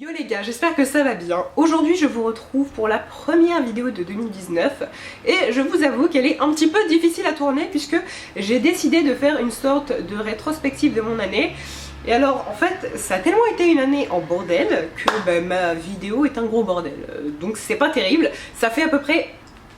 Yo les gars, j'espère que ça va bien. Aujourd'hui je vous retrouve pour la première vidéo de 2019 et je vous avoue qu'elle est un petit peu difficile à tourner puisque j'ai décidé de faire une sorte de rétrospective de mon année. Et alors en fait ça a tellement été une année en bordel que ma vidéo est un gros bordel. Donc c'est pas terrible, ça fait à peu près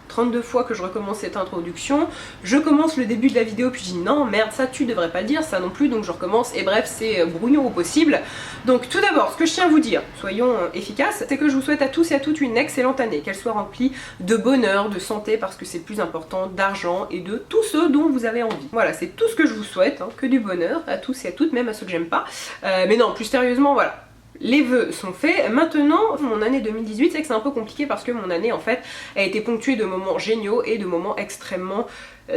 32 fois que je recommence cette introduction, je commence le début de la vidéo puis je dis non merde ça tu devrais pas le dire, ça non plus, donc je recommence et bref c'est brouillon au possible. Donc tout d'abord ce que je tiens à vous dire, soyons efficaces, c'est que je vous souhaite à tous et à toutes une excellente année, qu'elle soit remplie de bonheur, de santé parce que c'est le plus important, d'argent et de tout ce dont vous avez envie. Voilà, c'est tout ce que je vous souhaite, hein, que du bonheur à tous et à toutes, même à ceux que j'aime pas. Mais non, plus sérieusement voilà. Les vœux sont faits. Maintenant, mon année 2018, c'est que c'est un peu compliqué parce que mon année en fait a été ponctuée de moments géniaux et de moments extrêmement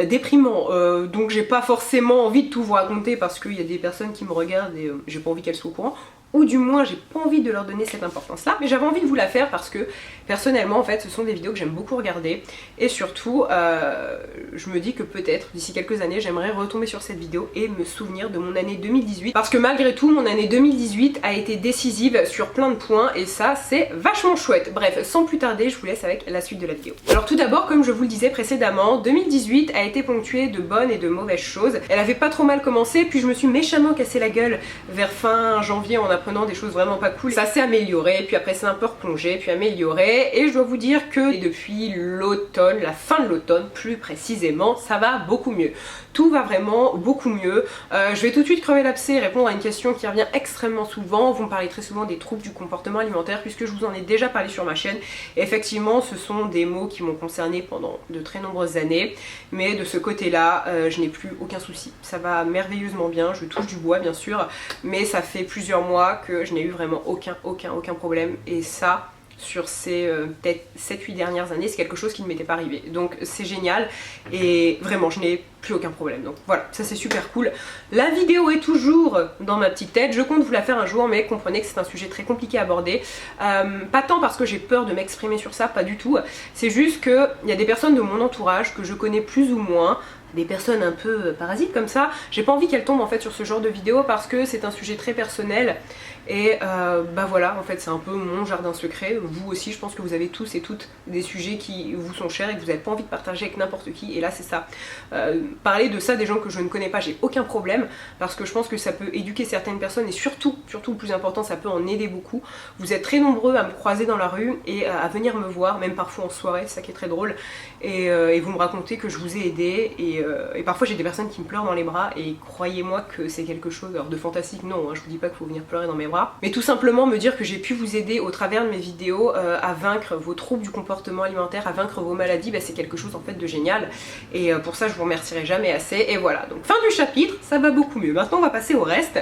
déprimants. Donc j'ai pas forcément envie de tout vous raconter parce qu'il y a des personnes qui me regardent et j'ai pas envie qu'elles soient au courant. Ou du moins j'ai pas envie de leur donner cette importance là, mais j'avais envie de vous la faire parce que personnellement en fait ce sont des vidéos que j'aime beaucoup regarder et surtout je me dis que peut-être d'ici quelques années j'aimerais retomber sur cette vidéo et me souvenir de mon année 2018 parce que malgré tout mon année 2018 a été décisive sur plein de points et ça c'est vachement chouette. Bref, sans plus tarder je vous laisse avec la suite de la vidéo. Alors tout d'abord, comme je vous le disais précédemment, 2018 a été ponctuée de bonnes et de mauvaises choses. Elle avait pas trop mal commencé puis je me suis méchamment cassé la gueule vers fin janvier en apprenant des choses vraiment pas cool. Ça s'est amélioré, puis après c'est un peu replongé, puis amélioré, et je dois vous dire que depuis l'automne, la fin de l'automne plus précisément, ça va beaucoup mieux. Tout va vraiment beaucoup mieux. Je vais tout de suite crever l'abcès et répondre à une question qui revient extrêmement souvent. Vous me parlez très souvent des troubles du comportement alimentaire puisque je vous en ai déjà parlé sur ma chaîne. Et effectivement, ce sont des mots qui m'ont concerné pendant de très nombreuses années, mais de ce côté-là, je n'ai plus aucun souci. Ça va merveilleusement bien, je touche du bois bien sûr, mais ça fait plusieurs mois que je n'ai eu vraiment aucun problème et ça sur ces peut-être 7-8 dernières années c'est quelque chose qui ne m'était pas arrivé, donc c'est génial et vraiment je n'ai plus aucun problème, donc voilà, ça c'est super cool. La vidéo est toujours dans ma petite tête, je compte vous la faire un jour mais comprenez que c'est un sujet très compliqué à aborder, pas tant parce que j'ai peur de m'exprimer sur ça, pas du tout, c'est juste qu'il y a des personnes de mon entourage que je connais plus ou moins, des personnes un peu parasites comme ça, j'ai pas envie qu'elles tombent en fait sur ce genre de vidéo parce que c'est un sujet très personnel et bah voilà, en fait c'est un peu mon jardin secret. Vous aussi je pense que vous avez tous et toutes des sujets qui vous sont chers et que vous n'avez pas envie de partager avec n'importe qui, et là c'est ça. Parler de ça des gens que je ne connais pas, j'ai aucun problème parce que je pense que ça peut éduquer certaines personnes et surtout le plus important, ça peut en aider beaucoup. Vous êtes très nombreux à me croiser dans la rue et à venir me voir, même parfois en soirée, c'est ça qui est très drôle, et vous me racontez que je vous ai aidé et parfois j'ai des personnes qui me pleurent dans les bras et croyez-moi que c'est quelque chose, alors de fantastique non, hein, je vous dis pas qu'il faut venir pleurer dans mes bras, mais tout simplement me dire que j'ai pu vous aider au travers de mes vidéos à vaincre vos troubles du comportement alimentaire, à vaincre vos maladies, bah, c'est quelque chose en fait de génial et pour ça je vous remercierai jamais assez. Et voilà, donc fin du chapitre, ça va beaucoup mieux. Maintenant on va passer au reste.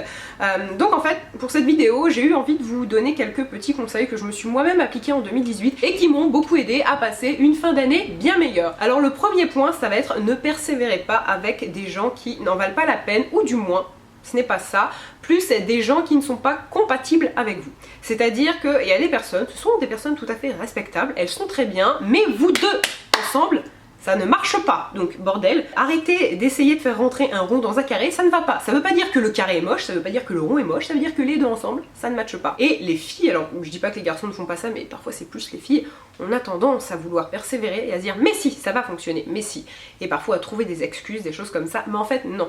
Donc en fait pour cette vidéo j'ai eu envie de vous donner quelques petits conseils que je me suis moi-même appliqués en 2018 et qui m'ont beaucoup aidé à passer une fin d'année bien meilleure. Alors le premier point ça va être ne persévérez pas avec des gens qui n'en valent pas la peine, ou du moins ce n'est pas ça, plus des gens qui ne sont pas compatibles avec vous. C'est-à-dire qu'il y a des personnes, ce sont des personnes tout à fait respectables, elles sont très bien, mais vous deux ensemble ça ne marche pas, donc bordel, arrêtez d'essayer de faire rentrer un rond dans un carré, ça ne va pas. Ça veut pas dire que le carré est moche, ça veut pas dire que le rond est moche, ça veut dire que les deux ensemble, ça ne matche pas. Et les filles, alors je dis pas que les garçons ne font pas ça, mais parfois c'est plus les filles, on a tendance à vouloir persévérer et à se dire mais si, ça va fonctionner, mais si. Et parfois à trouver des excuses, des choses comme ça, mais en fait non.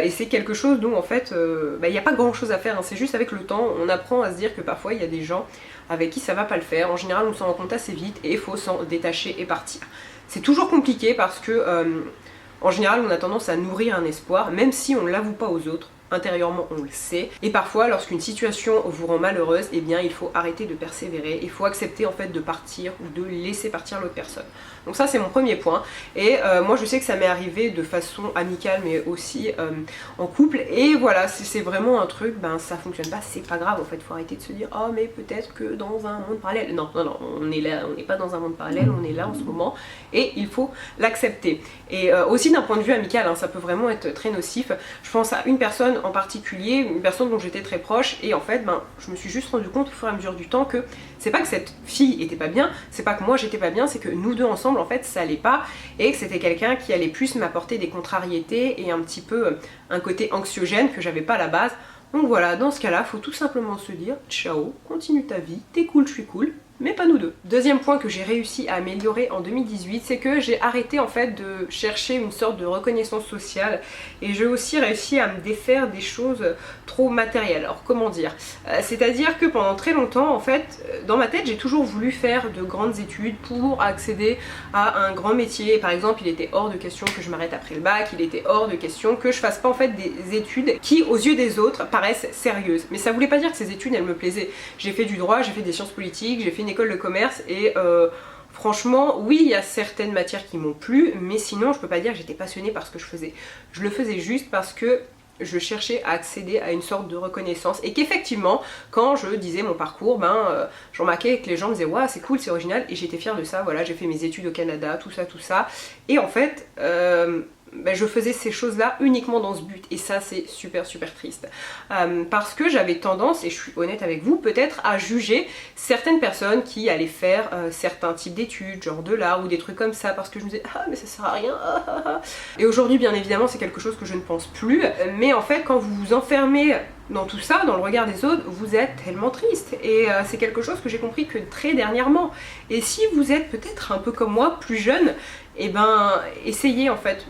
Et c'est quelque chose dont en fait, il n'y a pas grand chose à faire, hein. C'est juste avec le temps, on apprend à se dire que parfois il y a des gens avec qui ça va pas le faire. En général on s'en rend compte assez vite et il faut s'en détacher et partir. C'est toujours compliqué parce que en général on a tendance à nourrir un espoir, même si on ne l'avoue pas aux autres. Intérieurement on le sait, et parfois lorsqu'une situation vous rend malheureuse, eh bien il faut arrêter de persévérer, il faut accepter en fait de partir ou de laisser partir l'autre personne. Donc ça c'est mon premier point, et moi je sais que ça m'est arrivé de façon amicale mais aussi en couple, et voilà, c'est vraiment un truc, ben ça fonctionne pas, c'est pas grave en fait, faut arrêter de se dire oh mais peut-être que dans un monde parallèle, non, on est là, on n'est pas dans un monde parallèle, on est là en ce moment, et il faut l'accepter. Et aussi d'un point de vue amical, hein, ça peut vraiment être très nocif. Je pense à une personne en particulier, une personne dont j'étais très proche, et en fait je me suis juste rendu compte au fur et à mesure du temps que c'est pas que cette fille était pas bien, c'est pas que moi j'étais pas bien, c'est que nous deux ensemble en fait ça allait pas, et que c'était quelqu'un qui allait plus m'apporter des contrariétés et un petit peu un côté anxiogène que j'avais pas à la base. Donc voilà, dans ce cas-là, faut tout simplement se dire ciao, continue ta vie, t'es cool, je suis cool, mais pas nous deux. Deuxième point que j'ai réussi à améliorer en 2018, c'est que j'ai arrêté en fait de chercher une sorte de reconnaissance sociale et j'ai aussi réussi à me défaire des choses trop matérielles. Alors comment dire, c'est-à-dire que pendant très longtemps en fait, dans ma tête j'ai toujours voulu faire de grandes études pour accéder à un grand métier. Par exemple, il était hors de question que je m'arrête après le bac, il était hors de question que je fasse pas en fait des études qui aux yeux des autres paraissent sérieuses. Mais ça voulait pas dire que ces études elles me plaisaient. J'ai fait du droit, j'ai fait des sciences politiques, j'ai fait une école de commerce et franchement, oui, il y a certaines matières qui m'ont plu, mais sinon je peux pas dire que j'étais passionnée par ce que je faisais. Je le faisais juste parce que je cherchais à accéder à une sorte de reconnaissance et qu'effectivement, quand je disais mon parcours, je remarquais que les gens me disaient waouh, c'est cool, c'est original, et j'étais fière de ça. Voilà, j'ai fait mes études au Canada, tout ça, et en fait je faisais ces choses-là uniquement dans ce but, et ça c'est super triste. Parce que j'avais tendance, et je suis honnête avec vous, peut-être à juger certaines personnes qui allaient faire certains types d'études, genre de l'art ou des trucs comme ça, parce que je me disais ah mais ça sert à rien. Et aujourd'hui bien évidemment c'est quelque chose que je ne pense plus, mais en fait quand vous vous enfermez dans tout ça, dans le regard des autres, vous êtes tellement triste. Et c'est quelque chose que j'ai compris que très dernièrement. Et si vous êtes peut-être un peu comme moi, plus jeune, et essayez en fait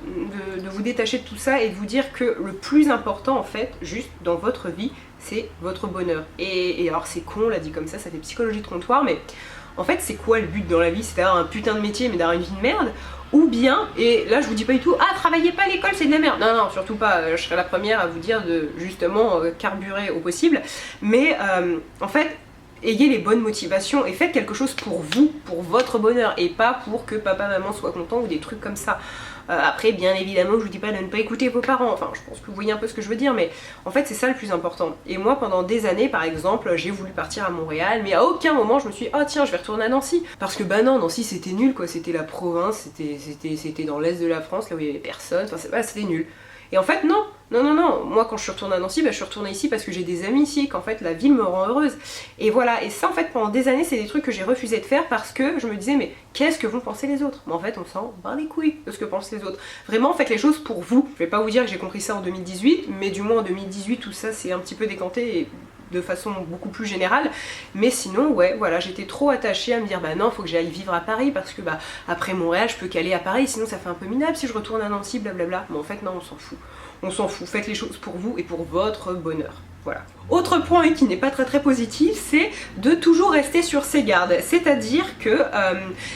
de vous détacher de tout ça et de vous dire que le plus important en fait, juste dans votre vie, c'est votre bonheur. Et alors c'est con, on l'a dit comme ça fait psychologie de comptoir, mais en fait c'est quoi le but dans la vie? C'est d'avoir un putain de métier mais d'avoir une vie de merde? Ou bien, et là je vous dis pas du tout, ah travaillez pas à l'école c'est de la merde, non surtout pas, je serais la première à vous dire de justement carburer au possible, mais en fait ayez les bonnes motivations et faites quelque chose pour vous, pour votre bonheur, et pas pour que papa maman soit content ou des trucs comme ça. Après bien évidemment je vous dis pas de ne pas écouter vos parents, enfin je pense que vous voyez un peu ce que je veux dire, mais en fait c'est ça le plus important. Et moi pendant des années par exemple j'ai voulu partir à Montréal, mais à aucun moment je me suis dit oh tiens je vais retourner à Nancy, parce que non, Nancy c'était nul quoi, c'était la province, c'était dans l'est de la France là où il y avait personne, enfin c'était nul. Et en fait non, moi quand je suis retournée à Nancy, je suis retournée ici parce que j'ai des amis ici, qu'en fait la ville me rend heureuse. Et voilà, et ça en fait pendant des années c'est des trucs que j'ai refusé de faire parce que je me disais mais qu'est-ce que vont penser les autres? Mais en fait on s'en bat les couilles de ce que pensent les autres. Vraiment faites les choses pour vous. Je vais pas vous dire que j'ai compris ça en 2018, mais du moins en 2018 tout ça c'est un petit peu décanté et de façon beaucoup plus générale, mais sinon ouais voilà, j'étais trop attachée à me dire bah non faut que j'aille vivre à Paris parce que après Montréal je peux qu'aller à Paris sinon ça fait un peu minable si je retourne à Nancy blablabla. Mais en fait non, on s'en fout, faites les choses pour vous et pour votre bonheur. Voilà. Autre point qui n'est pas très positif, c'est de toujours rester sur ses gardes. C'est-à-dire que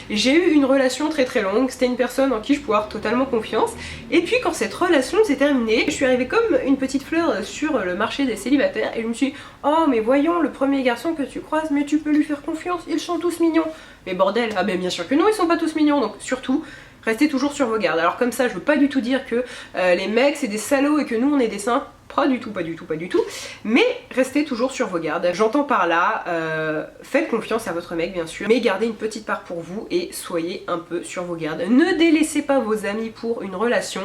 j'ai eu une relation très longue, c'était une personne en qui je pouvais avoir totalement confiance, et puis quand cette relation s'est terminée, je suis arrivée comme une petite fleur sur le marché des célibataires, et je me suis dit oh mais voyons, le premier garçon que tu croises, mais tu peux lui faire confiance, ils sont tous mignons. Mais bordel, ah ben bien sûr que non, ils sont pas tous mignons, donc surtout restez toujours sur vos gardes. Alors comme ça je veux pas du tout dire que les mecs c'est des salauds et que nous on est des saints. Pas du tout, mais restez toujours sur vos gardes. J'entends par là, faites confiance à votre mec bien sûr, mais gardez une petite part pour vous et soyez un peu sur vos gardes. Ne délaissez pas vos amis pour une relation,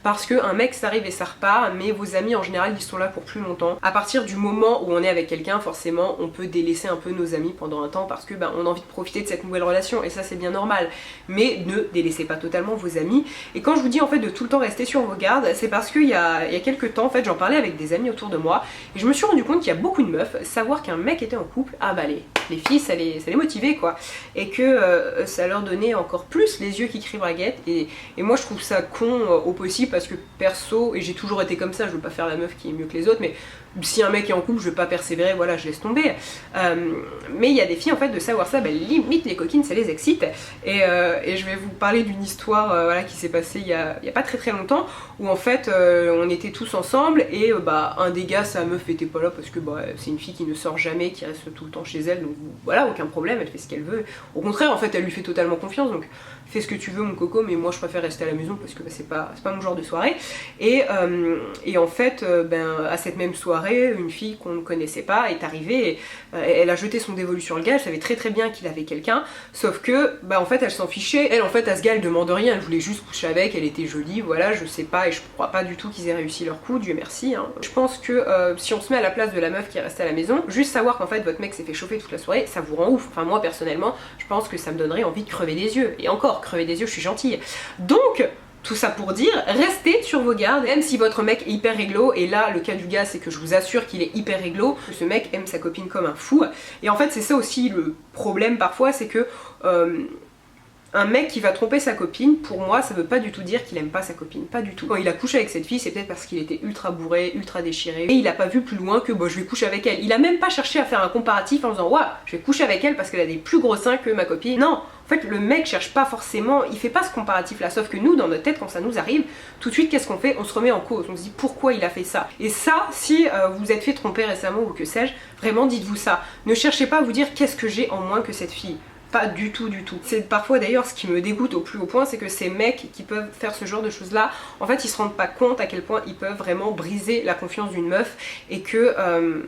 parce qu'un mec ça arrive et ça repart, mais vos amis en général ils sont là pour plus longtemps. À partir du moment où on est avec quelqu'un, forcément on peut délaisser un peu nos amis pendant un temps parce que on a envie de profiter de cette nouvelle relation, et ça c'est bien normal, mais ne délaissez pas totalement vos amis. Et quand je vous dis en fait de tout le temps rester sur vos gardes, c'est parce qu'il y a quelques temps en fait j'en parlais avec des amis autour de moi et je me suis rendu compte qu'il y a beaucoup de meufs, savoir qu'un mec était en couple, les filles ça les motivait quoi, et que ça leur donnait encore plus les yeux qui crient braguette, et moi je trouve ça con au possible, parce que perso, et j'ai toujours été comme ça, je veux pas faire la meuf qui est mieux que les autres, mais si un mec est en couple je veux pas persévérer, voilà je laisse tomber, mais il y a des filles en fait de savoir ça, limite les coquines ça les excite, et je vais vous parler d'une histoire voilà, qui s'est passée il y a pas très longtemps, où en fait on était tous ensemble et un des gars, sa meuf était pas là parce que c'est une fille qui ne sort jamais, qui reste tout le temps chez elle, donc voilà, aucun problème, elle fait ce qu'elle veut. Au contraire en fait elle lui fait totalement confiance, donc fais ce que tu veux mon coco, mais moi je préfère rester à la maison parce que c'est pas mon genre de soirée. Et en fait à cette même soirée, une fille qu'on ne connaissait pas est arrivée et elle a jeté son dévolu sur le gars, elle savait très bien qu'il avait quelqu'un, sauf que en fait elle s'en fichait, elle en fait à ce gars elle demande rien, elle voulait juste coucher avec, elle était jolie, voilà, je sais pas, et je crois pas du tout qu'ils aient réussi leur coup, Dieu merci hein. Je pense que si on se met à la place de la meuf qui est restée à la maison, juste savoir qu'en fait votre mec s'est fait chauffer toute la soirée, ça vous rend ouf. Enfin moi personnellement je pense que ça me donnerait envie de crever des yeux, et encore crever des yeux je suis gentille. Donc Tout ça pour dire, restez sur vos gardes, même si votre mec est hyper réglo, et là le cas du gars c'est que je vous assure qu'il est hyper réglo, ce mec aime sa copine comme un fou, et en fait c'est ça aussi le problème parfois, c'est que un mec qui va tromper sa copine, pour moi ça veut pas du tout dire qu'il aime pas sa copine, pas du tout. Quand il a couché avec cette fille, c'est peut-être parce qu'il était ultra bourré, ultra déchiré, et il a pas vu plus loin que bon je vais coucher avec elle. Il a même pas cherché à faire un comparatif en disant ouah je vais coucher avec elle parce qu'elle a des plus gros seins que ma copine. Non, en fait le mec cherche pas forcément, il fait pas ce comparatif là, sauf que nous dans notre tête quand ça nous arrive, tout de suite qu'est-ce qu'on fait? On se remet en cause, on se dit pourquoi il a fait ça. Et ça, si vous êtes fait tromper récemment ou que sais-je, vraiment dites-vous ça. Ne cherchez pas à vous dire qu'est-ce que j'ai en moins que cette fille. Pas du tout du tout. C'est parfois d'ailleurs ce qui me dégoûte au plus haut point, c'est que ces mecs qui peuvent faire ce genre de choses là, en fait ils se rendent pas compte à quel point ils peuvent vraiment briser la confiance d'une meuf et que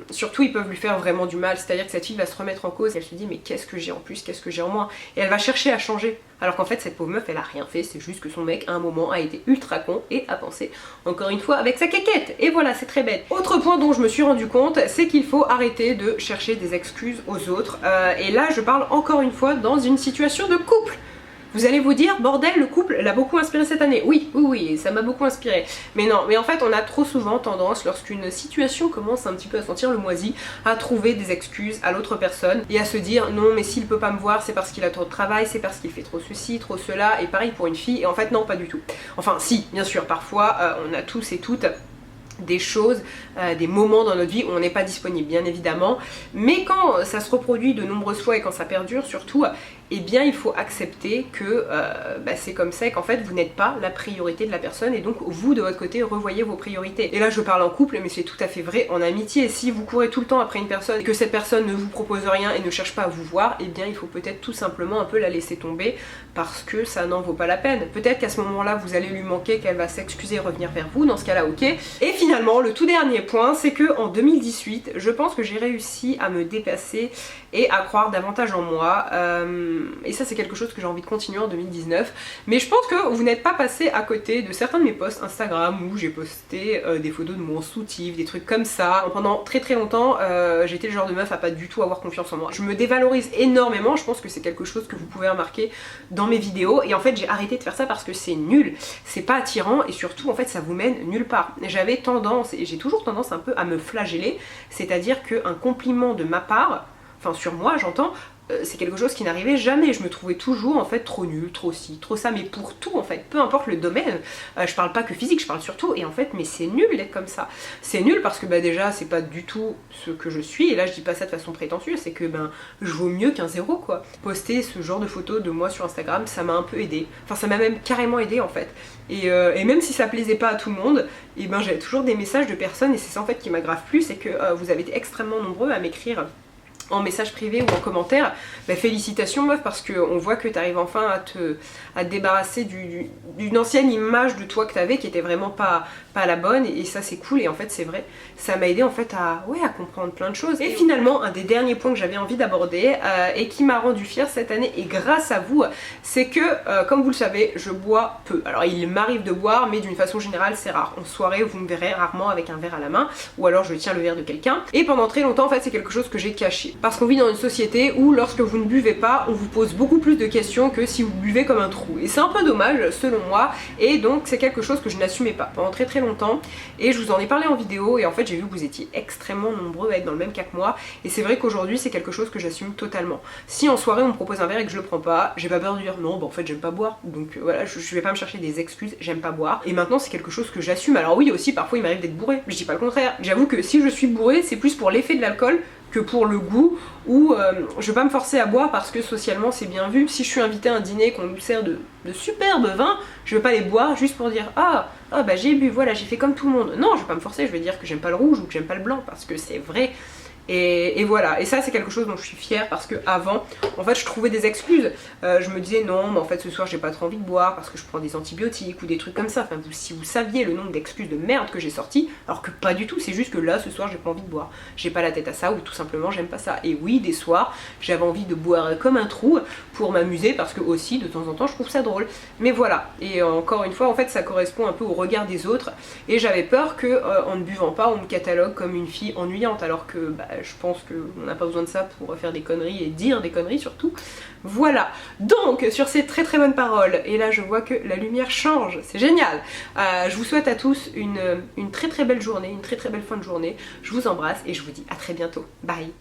surtout ils peuvent lui faire vraiment du mal, c'est à dire que cette fille va se remettre en cause et elle se dit mais qu'est-ce que j'ai en plus, qu'est-ce que j'ai en moins, et elle va chercher à changer. Alors qu'en fait cette pauvre meuf elle a rien fait, c'est juste que son mec à un moment a été ultra con et a pensé encore une fois avec sa quéquette. Et voilà, c'est très bête. Autre point dont je me suis rendu compte, c'est qu'il faut arrêter de chercher des excuses aux autres. Et là je parle encore une fois dans une situation de couple. Vous allez vous dire, bordel, le couple l'a beaucoup inspiré cette année. Oui, ça m'a beaucoup inspiré. Mais non, mais en fait on a trop souvent tendance, lorsqu'une situation commence un petit peu à sentir le moisi, à trouver des excuses à l'autre personne et à se dire non mais s'il peut pas me voir c'est parce qu'il a trop de travail, c'est parce qu'il fait trop ceci, trop cela, et pareil pour une fille, et en fait non, pas du tout. Enfin si, bien sûr, parfois on a tous et toutes des choses, des moments dans notre vie où on n'est pas disponible, bien évidemment, mais quand ça se reproduit de nombreuses fois et quand ça perdure surtout, eh bien il faut accepter que c'est comme ça et qu'en fait vous n'êtes pas la priorité de la personne et donc vous de votre côté revoyez vos priorités. Et là je parle en couple mais c'est tout à fait vrai en amitié. Si vous courez tout le temps après une personne et que cette personne ne vous propose rien et ne cherche pas à vous voir, eh bien il faut peut-être tout simplement un peu la laisser tomber parce que ça n'en vaut pas la peine. Peut-être qu'à ce moment-là vous allez lui manquer, qu'elle va s'excuser et revenir vers vous, dans ce cas-là ok. Et finalement le tout dernier point, c'est que en 2018 je pense que j'ai réussi à me dépasser et à croire davantage en moi. Et ça c'est quelque chose que j'ai envie de continuer en 2019, mais je pense que vous n'êtes pas passé à côté de certains de mes posts Instagram où j'ai posté des photos de mon soutif, des trucs comme ça. Pendant très longtemps j'étais le genre de meuf à pas du tout avoir confiance en moi. Je me dévalorise énormément, je pense que c'est quelque chose que vous pouvez remarquer dans mes vidéos, et en fait j'ai arrêté de faire ça parce que c'est nul, c'est pas attirant et surtout en fait ça vous mène nulle part. J'avais tendance, et j'ai toujours tendance un peu à me flageller, c'est-à-dire qu'un compliment de ma part, enfin sur moi j'entends, c'est quelque chose qui n'arrivait jamais. Je me trouvais toujours en fait trop nulle, trop ci, trop ça, mais pour tout en fait, peu importe le domaine. Je parle pas que physique, je parle surtout, et en fait mais c'est nul d'être comme ça. C'est nul parce que déjà c'est pas du tout ce que je suis, et là je dis pas ça de façon prétentieuse, c'est que je vaux mieux qu'un zéro quoi. Poster ce genre de photos de moi sur Instagram, ça m'a un peu aidé, enfin ça m'a même carrément aidé en fait. Et même si ça plaisait pas à tout le monde, et j'avais toujours des messages de personnes, et c'est ça en fait qui m'aggrave plus, c'est que vous avez été extrêmement nombreux à m'écrire en message privé ou en commentaire, félicitations meuf, parce qu'on voit que tu arrives enfin à te débarrasser d'une ancienne image de toi que tu avais qui était vraiment pas la bonne, et ça c'est cool. Et en fait c'est vrai, ça m'a aidé en fait à comprendre plein de choses. Et finalement un des derniers points que j'avais envie d'aborder et qui m'a rendu fière cette année, et grâce à vous, c'est que comme vous le savez je bois peu. Alors il m'arrive de boire mais d'une façon générale c'est rare. En soirée vous me verrez rarement avec un verre à la main, ou alors je tiens le verre de quelqu'un, et pendant très longtemps en fait c'est quelque chose que j'ai caché. Parce qu'on vit dans une société où lorsque vous ne buvez pas, on vous pose beaucoup plus de questions que si vous buvez comme un trou. Et c'est un peu dommage selon moi, et donc c'est quelque chose que je n'assumais pas pendant très longtemps. Et je vous en ai parlé en vidéo, et en fait j'ai vu que vous étiez extrêmement nombreux à être dans le même cas que moi. Et c'est vrai qu'aujourd'hui c'est quelque chose que j'assume totalement. Si en soirée on me propose un verre et que je le prends pas, j'ai pas peur de dire non, en fait j'aime pas boire. Donc voilà, je vais pas me chercher des excuses, j'aime pas boire. Et maintenant c'est quelque chose que j'assume. Alors oui aussi parfois il m'arrive d'être bourré, mais je dis pas le contraire. J'avoue que si je suis bourré, c'est plus pour l'effet de l'alcool que pour le goût, ou je vais pas me forcer à boire parce que socialement c'est bien vu. Si je suis invitée à un dîner qu'on nous sert de superbes vins, je vais pas les boire juste pour dire j'ai bu, voilà j'ai fait comme tout le monde. Non, je vais pas me forcer, je vais dire que j'aime pas le rouge ou que j'aime pas le blanc parce que c'est vrai. Et voilà, et ça c'est quelque chose dont je suis fière, parce que avant en fait je trouvais des excuses. Je me disais non mais en fait ce soir j'ai pas trop envie de boire parce que je prends des antibiotiques ou des trucs comme ça. Enfin si vous saviez le nombre d'excuses de merde que j'ai sorties, alors que pas du tout, c'est juste que là ce soir j'ai pas envie de boire, j'ai pas la tête à ça, ou tout simplement j'aime pas ça. Et oui, des soirs j'avais envie de boire comme un trou pour m'amuser, parce que aussi de temps en temps je trouve ça drôle. Mais voilà, et encore une fois en fait ça correspond un peu au regard des autres, et j'avais peur que en ne buvant pas on me catalogue comme une fille ennuyante, alors que je pense qu'on n'a pas besoin de ça pour faire des conneries et dire des conneries surtout. Voilà, donc sur ces très très bonnes paroles, et là je vois que la lumière change, c'est génial. Je vous souhaite à tous une très très belle journée, une très très belle fin de journée. Je vous embrasse et je vous dis à très bientôt. Bye.